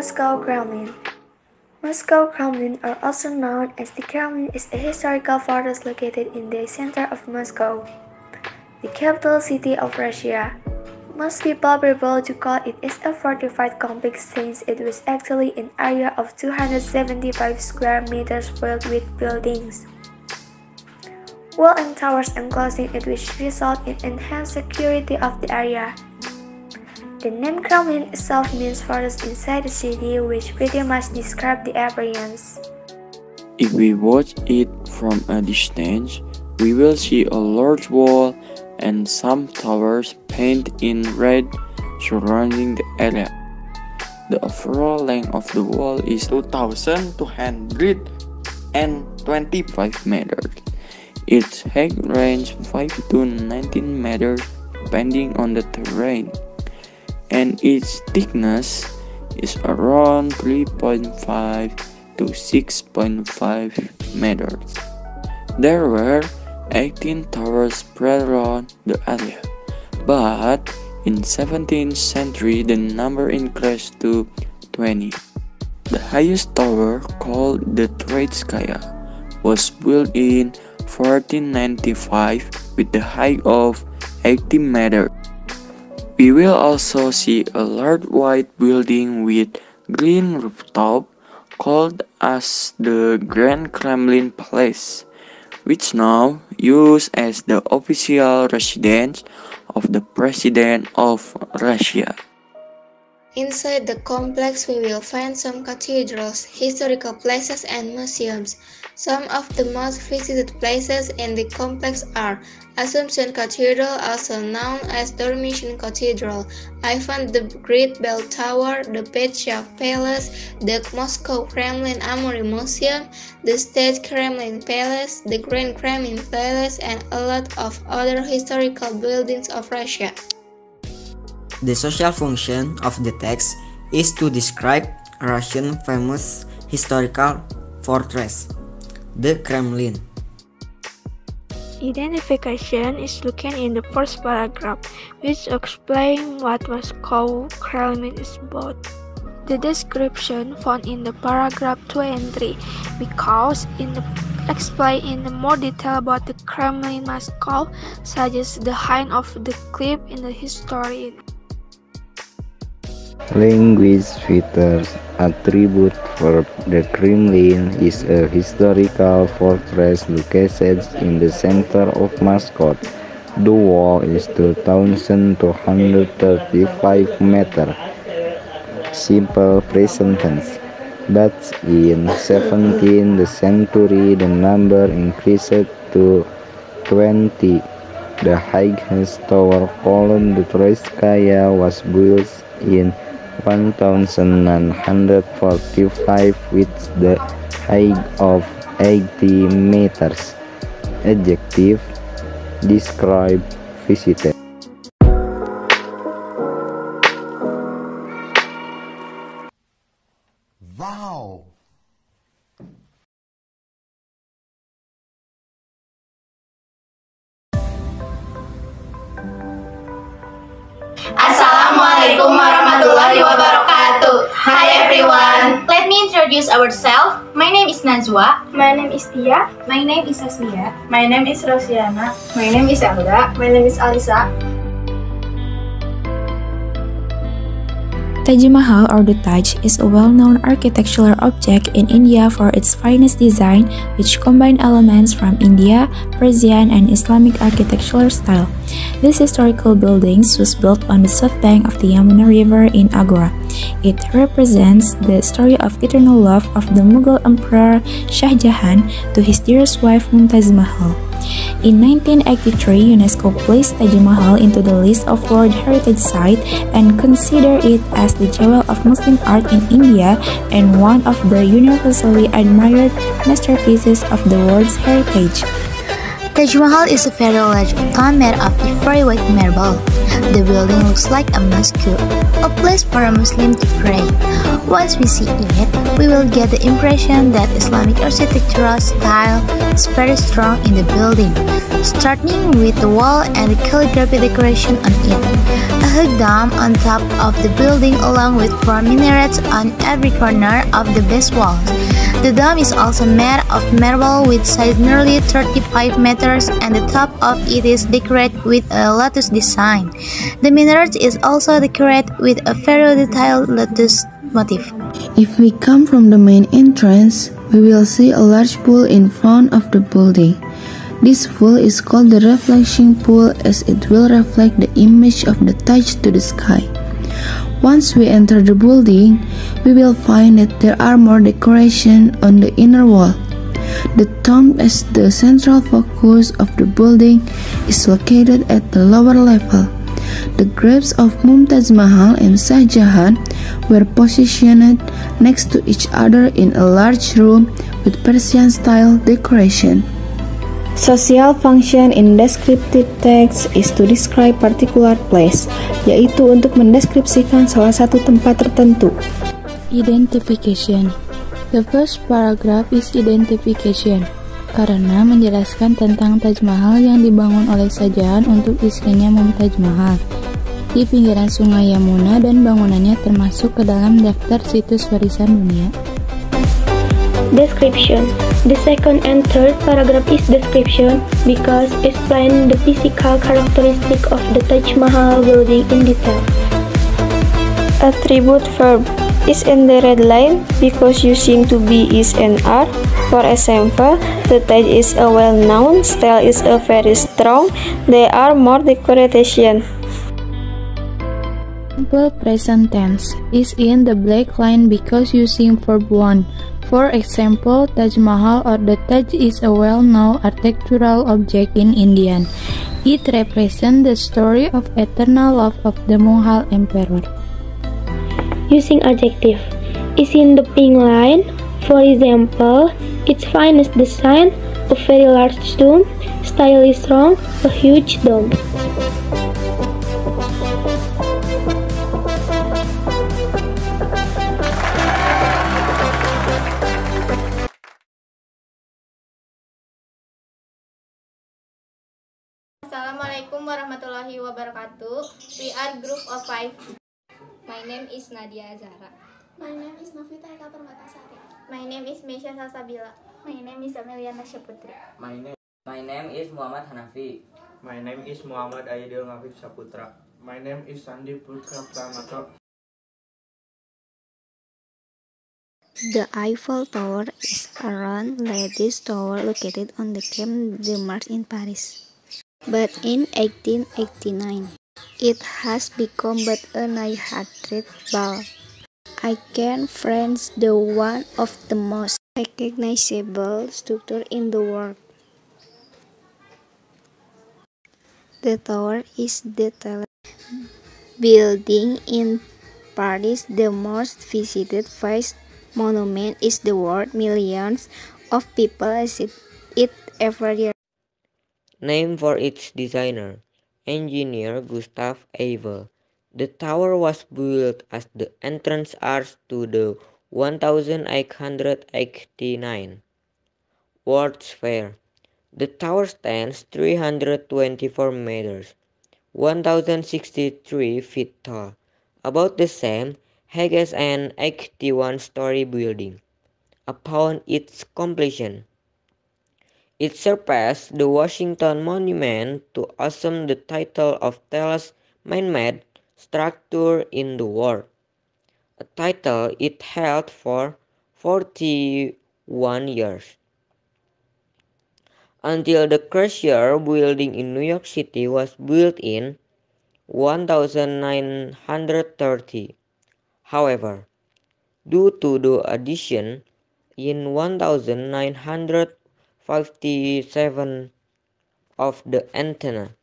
Moscow Kremlin. Moscow Kremlin, or also known as the Kremlin, is a historical fortress located in the center of Moscow, the capital city of Russia. Most people prefer to call it as a fortified complex since it was actually an area of 275 square meters filled with buildings, walls and towers enclosing it, which result in enhanced security of the area. The name Kremlin itself means fortress inside the city, which pretty much describes the appearance. If we watch it from a distance, we will see a large wall and some towers painted in red surrounding the area. The overall length of the wall is 2,225 meters. Its height ranges 5 to 19 meters depending on the terrain, and its thickness is around 3.5 to 6.5 meters. There were 18 towers spread around the area, but in 17th century the number increased to 20. The highest tower, called the Tverskaya, was built in 1495 with the height of 80 meters. We will also see a large white building with green rooftop called as the Grand Kremlin Palace, which now used as the official residence of the President of Russia. Inside the complex, we will find some cathedrals, historical places, and museums. Some of the most visited places in the complex are Assumption Cathedral, also known as Dormition Cathedral, Ivan the Great Bell Tower, the Petrov Palace, the Moscow Kremlin Armory Museum, the State Kremlin Palace, the Grand Kremlin Palace, and a lot of other historical buildings of Russia. The social function of the text is to describe Russian famous historical fortress, the Kremlin. Identification is looking in the first paragraph, which explains what Moscow Kremlin is about. The description found in the paragraph 2 and 3, because explain in more detail about the Kremlin Moscow, such as the height of the cliff in the history. Language features. Attribute for the Kremlin is a historical fortress located in the center of Moscow. The wall is 2,235 meters. Simple present tense. But in 17th century the number increased to 20. The highest tower, called the Tverskaya, was built in 1945 with the height of 80 meters. Adjective. Describe visited. Wow! Assalamualaikum warahmatullahi wabarakatuh. Hi everyone. Let me introduce ourselves. My name is Najwa. My name is Tia. My name is Asmia. My name is Rosiana. My name is Alda. My name is Alisa. Taj Mahal, or the Taj, is a well-known architectural object in India for its finest design, which combine elements from India, Persian, and Islamic architectural style. This historical building was built on the south bank of the Yamuna River in Agra. It represents the story of eternal love of the Mughal Emperor Shah Jahan to his dearest wife Mumtaz Mahal. In 1983, UNESCO placed Taj Mahal into the list of World Heritage Site and considered it as the jewel of Muslim art in India and one of the universally admired masterpieces of the world's heritage. Taj Mahal is a very large tomb made of ivory white marble. The building looks like a mosque, a place for a Muslim to pray. Once we see it, we will get the impression that Islamic architectural style is very strong in the building, starting with the wall and the calligraphy decoration on it. A high dome on top of the building along with 4 minarets on every corner of the base walls. The dome is also made of marble with size nearly 35 meters and the top of it is decorated with a lotus design. The minaret is also decorated with a very detailed lotus motif. If we come from the main entrance, we will see a large pool in front of the building. This pool is called the reflection pool as it will reflect the image of the Taj to the sky. Once we enter the building, we will find that there are more decoration on the inner wall. The tomb as the central focus of the building is located at the lower level. The graves of Taj Mahal and Shah Jahan were positioned next to each other in a large room with Persian-style decoration. Social function in descriptive text is to describe particular place, yaitu untuk mendeskripsikan salah satu tempat tertentu. Identification. The first paragraph is identification, karena menjelaskan tentang Taj Mahal yang dibangun oleh Shah Jahan untuk istrinya Taj Mahal di pinggiran Sungai Yamuna dan bangunannya termasuk ke dalam daftar situs warisan dunia. Description. The second and third paragraph is description because explain the physical characteristic of the Taj Mahal building in detail. Attribute verb is in the red line because using to be is and are. For example, the Taj is a well-known, style is a very strong, there are more decoration. Simple present tense is in the black line because using verb 1. For example, Taj Mahal or the Taj is a well-known architectural object in India. It represents the story of eternal love of the Mughal emperor. Using adjective is in the pink line. For example, its finest design, a very large dome, style is strong, a huge dome. Assalamualaikum warahmatullahi wabarakatuh. We are group of 5. My name is Nadia Zahra. My name is Novita Eka Permatasari. My name is Mesha Salsabila. My name is Amelia Nasyaputri. My name is Muhammad Hanafi. My name is Muhammad Aidil Ngafif Saputra. My name is Sandi Putra Pramato. The Eiffel Tower is a round lattice tower located on the Champ de Mars in Paris. But in 1889, it has become but a 900 ball. I can friends the one of the most recognizable structure in the world. The tower is the tallest building in Paris. The most visited face monument is the world. Millions of people visit it every year. Named for its designer, engineer Gustave Eiffel. The tower was built as the entrance arch to the 1889 World's Fair. The tower stands 324 meters, 1063 feet tall, about the same height as an 81-story building. Upon its completion, it surpassed the Washington Monument to assume the title of tallest man-made structure in the world, a title it held for 41 years. Until the Chrysler Building in New York City was built in 1930. However, due to the addition in 1957 of the antenna,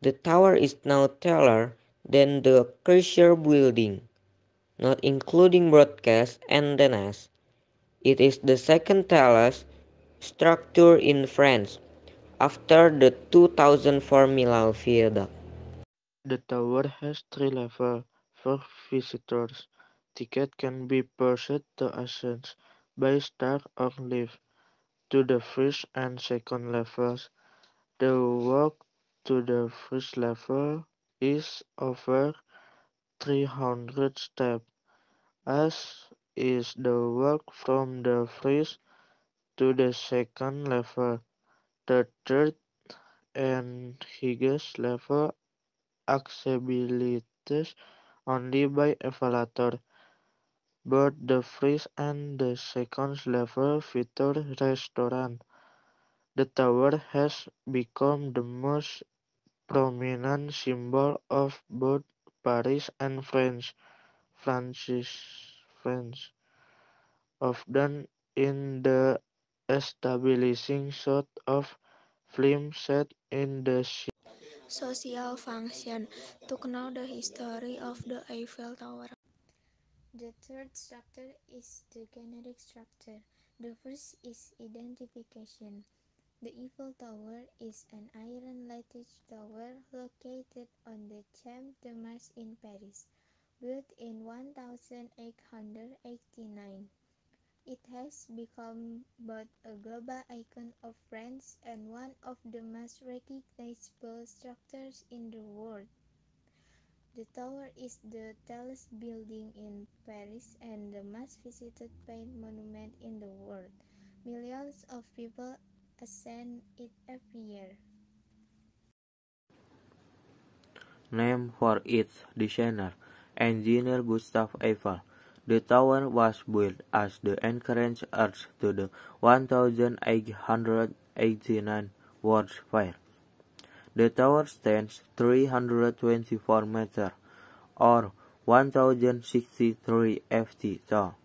the tower is now taller than the Chrysler Building, not including broadcast antennas. It is the second tallest structure in France, after the 2004 Milan Viaduct. The tower has 3 levels for visitors. Tickets can be purchased to ascend by stairs or lift to the first and second levels. The walk to the first level is over 300 steps, as is the walk from the first to the second level. The third and highest level accessibility only by elevator. Both the first and the second level feature restaurants. The tower has become the most prominent symbol of both Paris and France, often in the establishing shot of film set in the city. Social function. To know the history of the Eiffel Tower. The third structure is the generic structure. The first is identification. The Eiffel Tower is an iron lattice tower located on the Champ de Mars in Paris, built in 1889. It has become both a global icon of France and one of the most recognizable structures in the world. The tower is the tallest building in Paris and the most visited paint monument in the world. Millions of people ascend it every year. Named for its designer, engineer Gustave Eiffel. The tower was built as the entrance arch to the 1889 World's Fair. The tower stands 324 meters, or 1063 ft tall,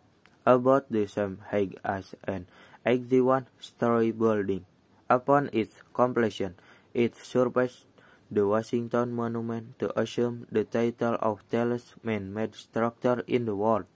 about the same height as an 81-story building. Upon its completion, it surpassed the Washington Monument to assume the title of tallest man-made structure in the world,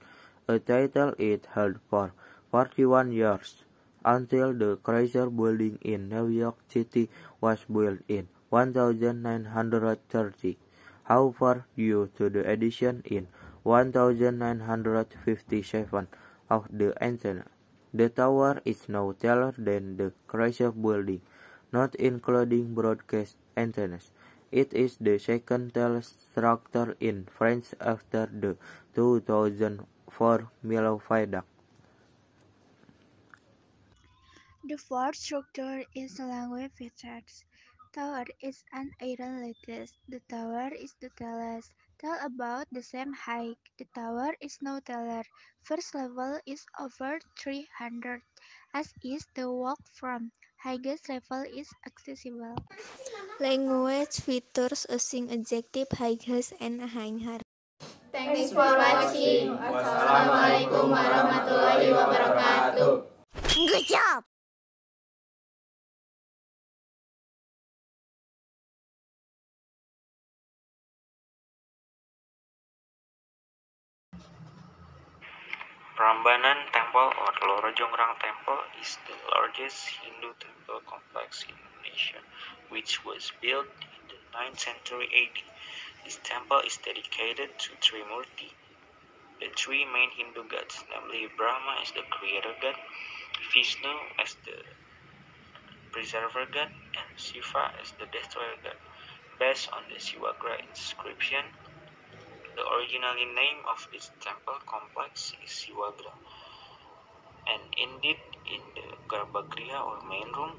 a title it held for 41 years, until the Chrysler Building in New York City was built in 1930. However, due to the addition in 1957 of the antenna, the tower is now taller than the Chrysler Building, not including broadcast antennas. It is the second tallest structure in France after the 2004 Milan Viaduct. The fourth structure is the language features. Tower is an iron lattice. The tower is the tallest, tall about the same height. The tower is no taller. First level is over 300, as is the walk from. Highest level is accessible. Language features using adjective highest and higher. Thanks for watching. Wassalamualaikum warahmatullahi wabarakatuh. Good job! Prambanan Temple or Lorojongrang Temple is the largest Hindu temple complex in Indonesia, which was built in the 9th century AD. This temple is dedicated to Trimurti, the three main Hindu gods, namely Brahma as the creator god, Vishnu as the preserver god, and Shiva as the destroyer god. Based on the Shivagra inscription, the original name of this temple complex is Shivagra, and indeed in the Garbhagriha or main room,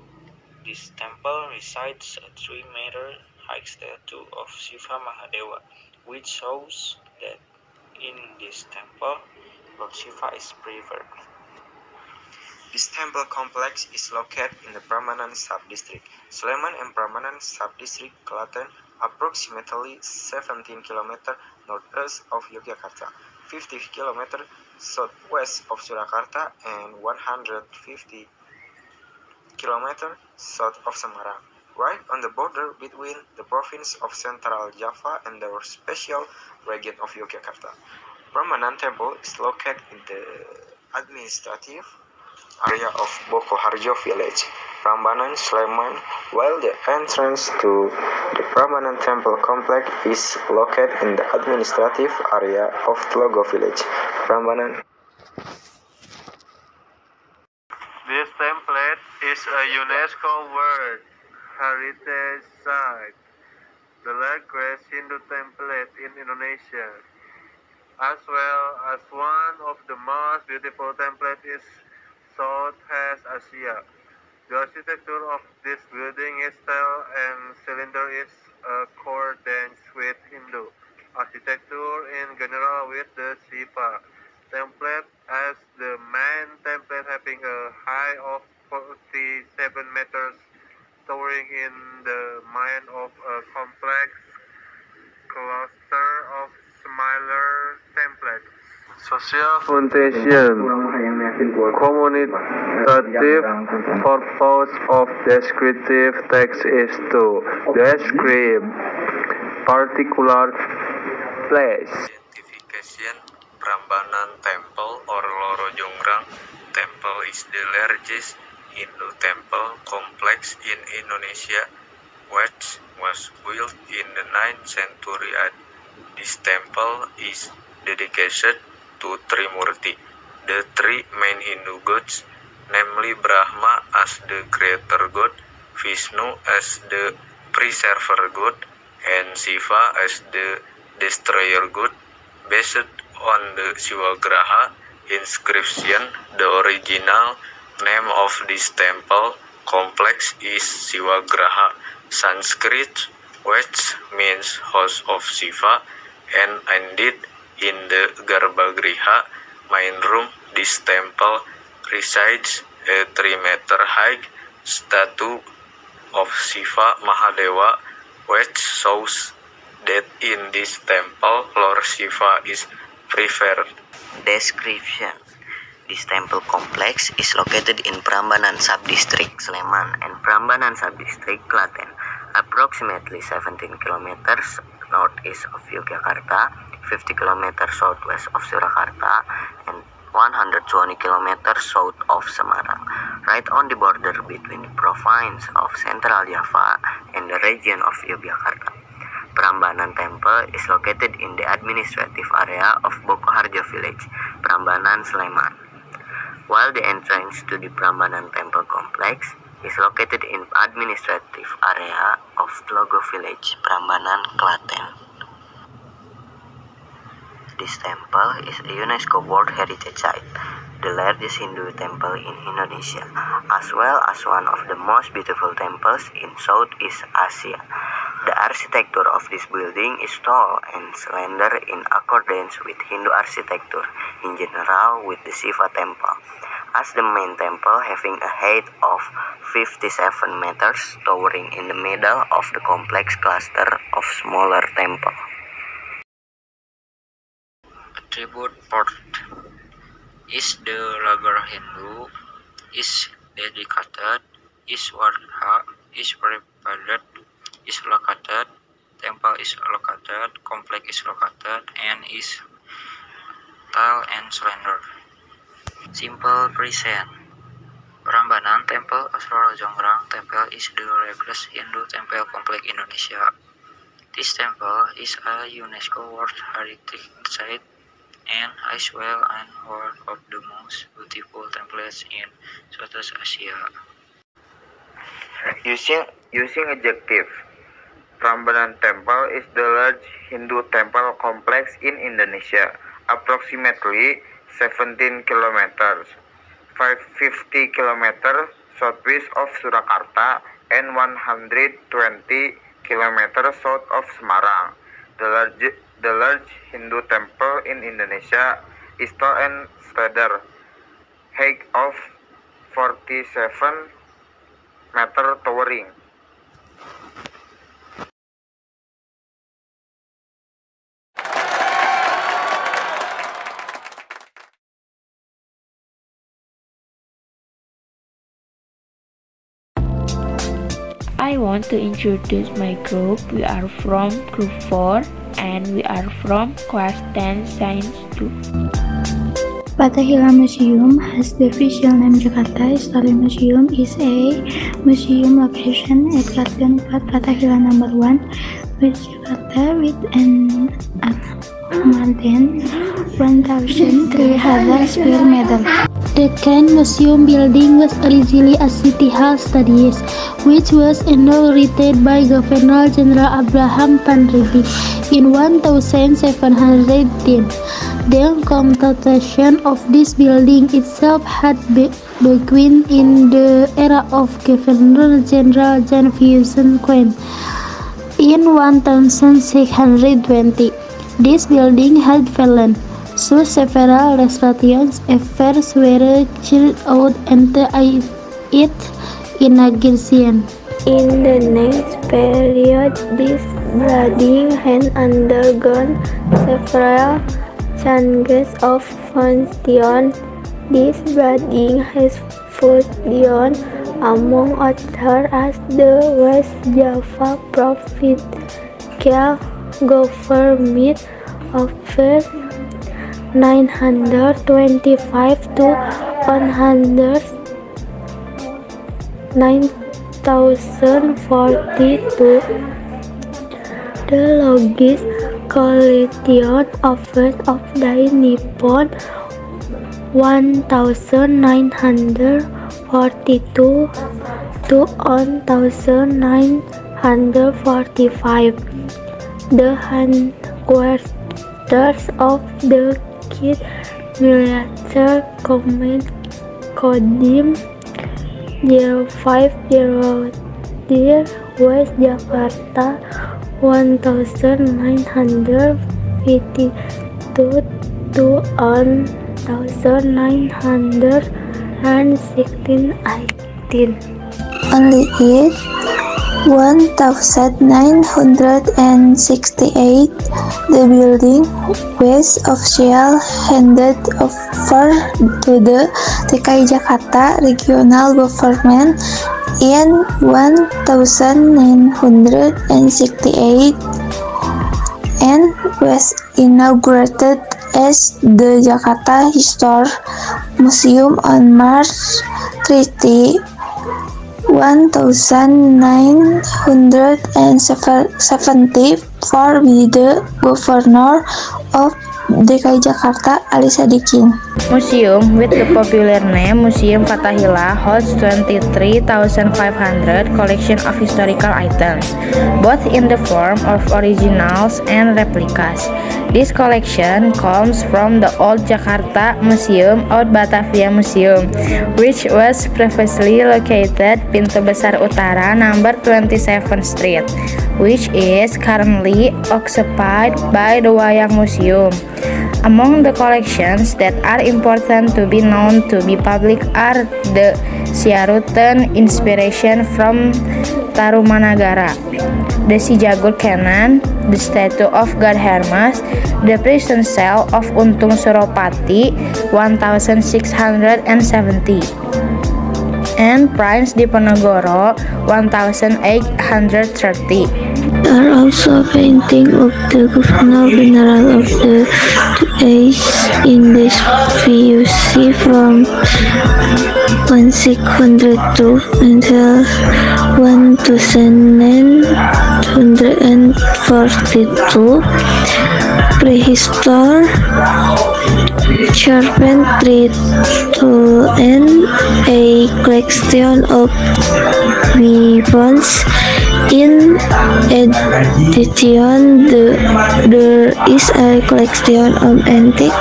this temple resides a 3-meter high statue of Shiva Mahadeva, which shows that in this temple, Lord Shiva is preserved. This temple complex is located in the Prambanan sub-district, Sleman and Prambanan sub-district, Klaten, approximately 17 km northeast of Yogyakarta, 50 km southwest of Surakarta, and 150 km south of Semarang, right on the border between the province of Central Java and the special region of Yogyakarta. Prambanan Temple is located in the administrative area of Bokoharjo village. Prambanan, Sleman, while the entrance to the Prambanan Temple complex is located in the administrative area of Tlogo village. Prambanan. This template is a UNESCO World Heritage Site, the largest Hindu template in Indonesia, as well as one of the most beautiful templates in Southeast Asia. The architecture of this building is style and cylinder is accordance with Hindu architecture in general, with the Shiva template as the main template having a height of 47 meters, towering in the mind of a complex cluster of smaller templates. Social foundation, communicative purpose of descriptive text is to describe particular place. Identification. Prambanan Temple or Loro Jonggrang Temple is the largest Hindu temple complex in Indonesia, which was built in the 9th century. This temple is dedicated to Trimurti, the three main Hindu gods, namely Brahma as the creator god, Vishnu as the preserver god, and Shiva as the destroyer god. Based on the Shivagraha inscription, the original name of this temple complex is Shivagraha, Sanskrit, which means house of Shiva, and ended in the Garbhagriha main room. This temple resides a 3-meter high statue of Shiva Mahadewa, which shows that in this temple Lord Shiva is preferred. Description. This temple complex is located in Prambanan Subdistrict, Sleman, and Prambanan Subdistrict, Klaten, approximately 17 kilometers northeast of Yogyakarta, 50 kilometers southwest of Surakarta, and 120 kilometers south of Semarang, right on the border between the province of Central Java and the region of Yogyakarta. Prambanan Temple is located in the administrative area of Bokoharjo village, Prambanan, Sleman, while the entrance to the Prambanan Temple complex is located in administrative area of Tlogo village, Prambanan, Klaten. This temple is a UNESCO World Heritage Site, the largest Hindu temple in Indonesia, as well as one of the most beautiful temples in Southeast Asia. The architecture of this building is tall and slender in accordance with Hindu architecture in general, with the Shiva temple as the main temple having a height of 57 meters, towering in the middle of the complex cluster of smaller temples. Attribute port is the lagar Hindu, is dedicated, is wardha, is prepared, is located, temple is located, complex is located, and is tall and slender. Simple present. Prambanan Temple or Jonggrang Temple is the largest Hindu temple complex in Indonesia. This temple is a UNESCO World Heritage Site and as well as one of the most beautiful temples in Southeast Asia. Using adjective. Prambanan Temple is the large Hindu temple complex in Indonesia, approximately 17 kilometers, 50 kilometers southwest of Surakarta, and 120 kilometers south of Semarang. The large Hindu temple in Indonesia is tall and slender, height of 47 meters, towering. I want to introduce my group. We are from group 4 and we are from class 10 science 2. Fathahillah Museum has the official name Jakarta History Museum is a museum location at Kartun Fathahillah No. 1, West Jakarta with an more than 1,300 square meters. The Kent Museum building was originally a city hall studies, which was inaugurated by Governor General Abraham Panribi in 1710. The construction of this building itself had begun in the era of Governor General John Vincent Quinn in 1620. This building had fallen, so several restoration efforts were carried out until its inauguration. In the next period, this building has undergone several changes of function. This building has functioned among others as the West Java Provincial Government Office 925 to 109,042. The Logis Collection Office of the Nippon 1942 to 1945. The headquarters of the Kid Military Command Kodim 0503 West Jakarta 1952 to 1918. Only in 1968, the building was officially handed over to the DKI Jakarta Regional Government in 1968 and was inaugurated as the Jakarta History Museum on March 30, 1974 by the Governor of DKI Jakarta Ali Sadikin. Museum with the popular name Museum Fathahillah holds 23,500 collection of historical items, both in the form of originals and replicas. This collection comes from the Old Jakarta Museum or Batavia Museum, which was previously located Pintu Besar Utara, number 27th Street, which is currently occupied by the Wayang Museum. Among the collections that are important to be known to be public are the Siarutan inspiration from Tarumanagara, the Sijagur Cannon, the statue of God Hermes, the prison cell of Untung Suropati 1670, and Prince Diponegoro 1830. There are also paintings of the Governor General of the age in this VUC from 1602 until 1942. Prehistoric carpentry tool and a collection of weapons. In addition, there is a collection of antique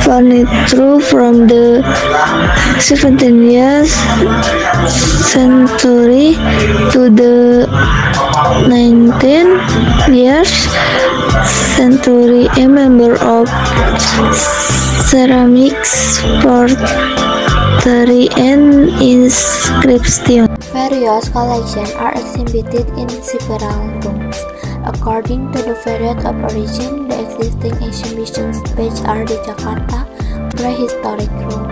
furniture from the 17th century to the 19th century. A member of ceramics, pottery, and inscription. Various collections are exhibited in several rooms. According to the period of origin, the existing exhibition spaces are the Jakarta Prehistoric Room,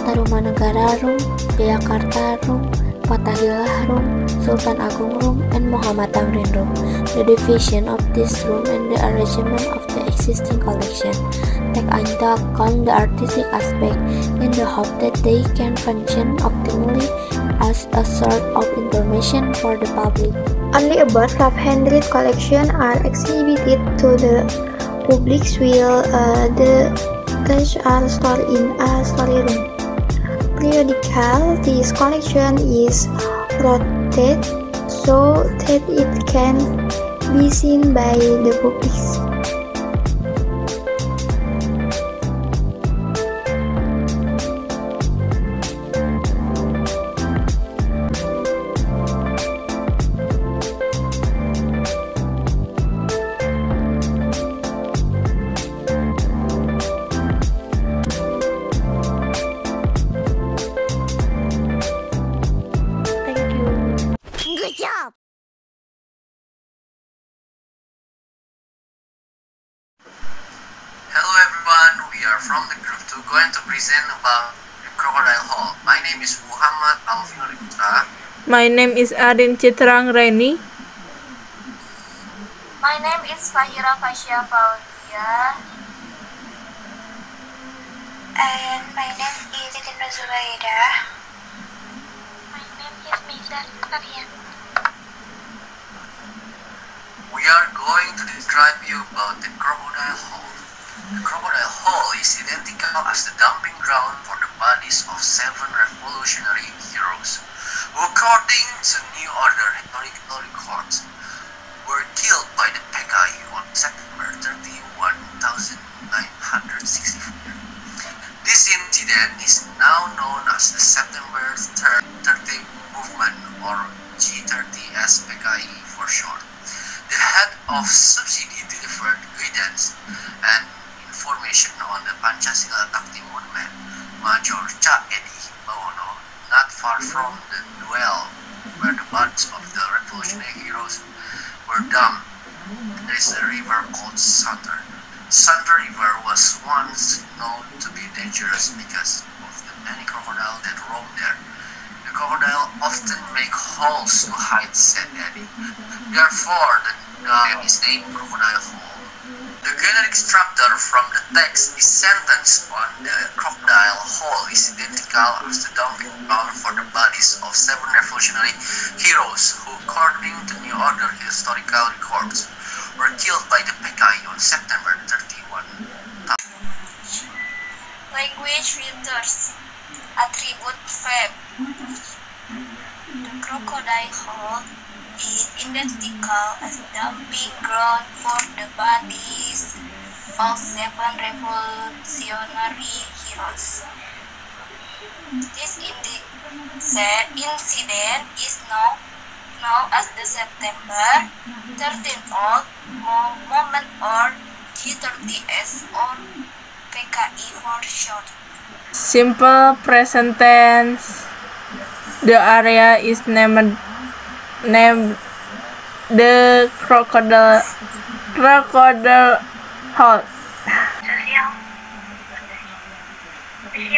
Tarumanagara Room, Jakarta Room, Fathahillah Room, Sultan Agung Room, and Muhammad Tamrin Room. The division of this room and the arrangement of the existing collection, take into account the artistic aspect in the hope that they can function optimally as a source of information for the public. Only about 500 collections are exhibited to the public while the rest are stored in a storeroom. Periodically, this collection is rotated so that it can be seen by the public. Hello everyone, we are from the group 2 going to present about the Crocodile Hall. My name is Muhammad Alvin Putra. My name is Adin Citrang Reni. My name is Fahira Fasya Faudia. And my name is Tina Zubaida. My name is Mizan Aryan. We are going to describe you about the Crocodile Hall. The Crocodile Hall is identical as the dumping ground for the bodies of 7 revolutionary heroes who, according to New Order historical records, were killed by the PKI on September 31, 1964. This incident is now known as the September 30 Movement, or G30 PKI for short. The head of subsidy delivered guidance and information on the Pancasila Takti Monument, Major Cak Edi Bawono, not far from the duel where the bodies of the revolutionary heroes were dumped. There is a river called Santer. Santer River was once known to be dangerous because of the many crocodiles that roam there. The crocodile often make holes to hide, said Eddie. Therefore, the name is named Crocodile Hole. The generic structure from the text is sentence on the Crocodile Hole is identical as the dumping ground for the bodies of 7 revolutionary heroes who, according to New Order historical records, were killed by the PKI on September 31. Language filters. Attribute verb. The Crocodile Hall is identical as dumping ground for the bodies of 7 revolutionary heroes. This incident is known as the September 13th Movement, or G30S, or PKI for short. Simple present tense. The area is named the Crocodile Hall. Social is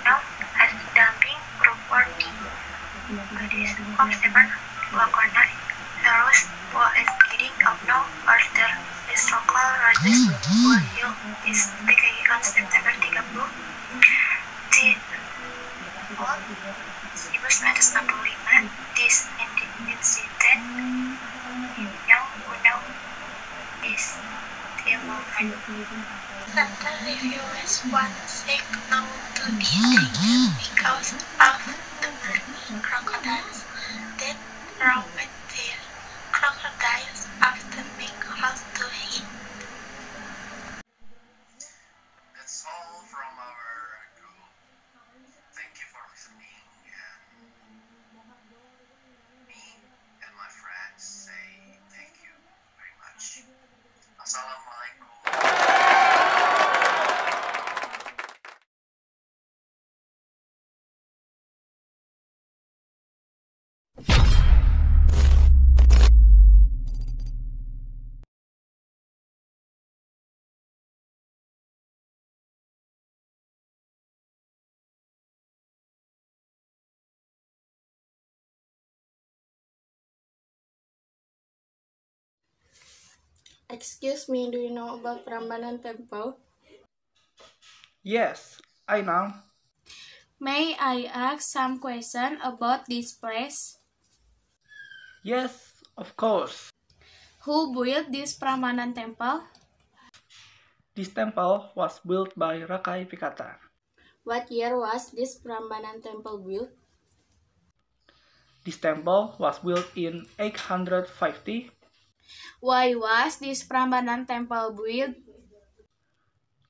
known as dumping property. Bodies of 7 crocodile heroes were escaping of no further historical records were held is PKI on September 30. Di Hall 1965. This incident now is the movement. Center reviewers want sick known to be dangerous because of the many crocodiles that roam there. Crocodiles often make holes to hide. That's all from our group. Thank you for listening, and me and my friends say thank you very much. Assalamualaikum. Excuse me, do you know about Prambanan Temple? Yes, I know. May I ask some question about this place? Yes, of course. Who built this Prambanan Temple? This temple was built by Rakai Pikatan. What year was this Prambanan Temple built? This temple was built in 850. Why was this Prambanan Temple built?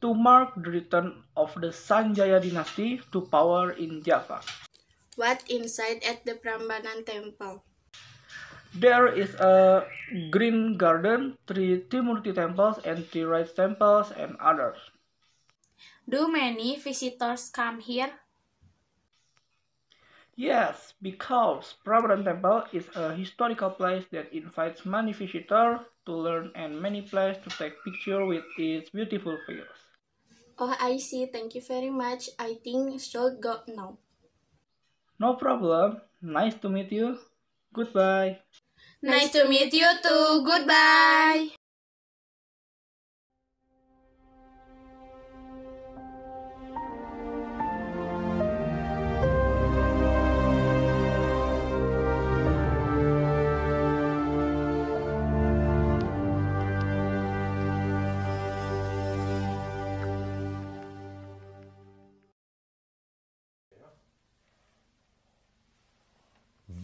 To mark the return of the Sanjaya dynasty to power in Java. What inside at the Prambanan Temple? There is a green garden, 3 Trimurti temples, and 3 rice temples, and others. Do many visitors come here? Yes, because Prambanan Temple is a historical place that invites many visitors to learn and many places to take pictures with its beautiful views. Oh, I see. Thank you very much. I think should go now. No problem. Nice to meet you. Goodbye. Nice to meet you too. Goodbye.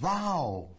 Wow!